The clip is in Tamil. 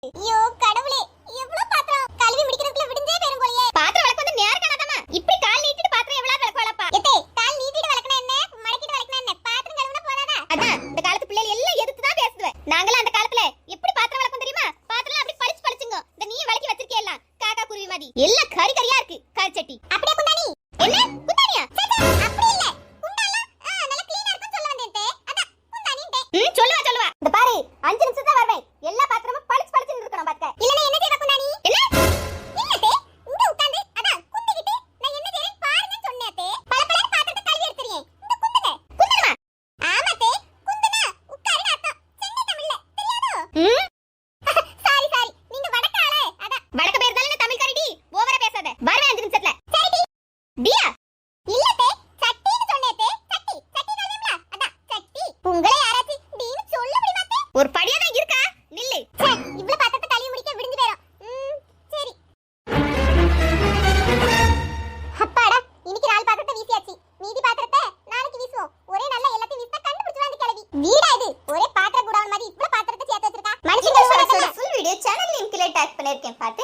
ஐயோ கடவுளே, எவ்வளவு பாத்திரம் கழுவி முடிக்கிறதுக்குள்ள விடிஞ்சே போயிரும் போலயே. பாத்திரம் விளக்க வந்து நேர காணாதமா. இப்படி கால் நீட்டிட்டு பாத்திரம் எவ்வளவு விளக்குவாளப்பா? எத்தே, கால் நீட்டிட்டு விளக்குனா என்ன, மடக்கிட்டு விளக்குனா என்ன? பாத்திரம் கழுவுனா போதாதா? அதான் இந்த காலத்து பிள்ளைகள் எல்லாம் எதுக்கு தான் பேசுதுவே. நாங்கள அந்த காலத்துல எப்படி பாத்திரம் விளக்கும் தெரியுமா? பாத்திரம் அப்படி பளிச்சு பளிச்சுங்க. இந்த நீ விளக்கி வச்சிருக்கே எல்லாம் காக்கா குருவி மாதிரி. எல்லாம் கறி கறியா இருக்கு கால் சட்டி. அப்படியே குண்டானி. என்ன? குண்டானியா? அப்படி இல்ல. குண்டாலாம் நல்ல க்ளீனா இருக்குன்னு சொல்ல வந்தேன். அதான் குண்டானின்டே. சொல்லுவா சொல்லுவா. இந்த பாரு 5 நிமிஷம் தான் வருவேன். எல்லா பாத்திரமும் பளிச்சு பளிச்சுன்னு இருக்கணும் பாக்க. இல்லனா என்ன செய்வ குண்டானி? என்ன? இல்லதே. இங்க உட்கார்ந்து அதான் குந்திக்கிட்டு நான் என்ன செய்றேன் பாருங்க சொன்னேதே. பளபளன்னு பாத்திரத்தை கழுவி எடுத்துறீங்க. இந்த குந்துங்க. குந்துமா? ஆமாதே. குந்துனா உட்காருன்னு அர்த்தம். சென்னை தமிழ்ல தெரியாதோ? Sorry sorry. நீங்க வடக்க ஆளே. அதான் வடக்க பேர் தானே தமிழ் காரிடி. ஓவரா பேசாத. வரவே 5 நிமிஷத்துல. சரிடி. டியா. இல்லதே. சட்டின்னு சொன்னேதே. சட்டி. சட்டி கழுவிங்களா? அதான் சட்டி. உங்களை யாராச்சி டீன்னு சொல்ல முடியுமாதே? ஒரு படியா தான் இருக்கா? நில்லு. சே, இவ்ளோ பாத்திரத்தை கழுவி முடிக்க விடிஞ்சு போயிரும். சரி. அப்பாடா, இன்னைக்கு 4 பாத்திரத்தை வீசியாச்சு. மீதி பாத்திரத்தை நாளைக்கு வீசுவோம். ஒரே நாள்ல எல்லாத்தையும் வீசினா கண்டுபிடிச்சு வந்து கிளவி. வீடா இது? ஒரே பாத்திர குடோன் மாதிரி இவ்ளோ பாத்திரத்தை சேர்த்து வச்சிருக்கா. மனுஷங்க ஃபுல் வீடியோ சேனல் லிங்க்ல டாக் பண்ணிருக்கேன் பாத்து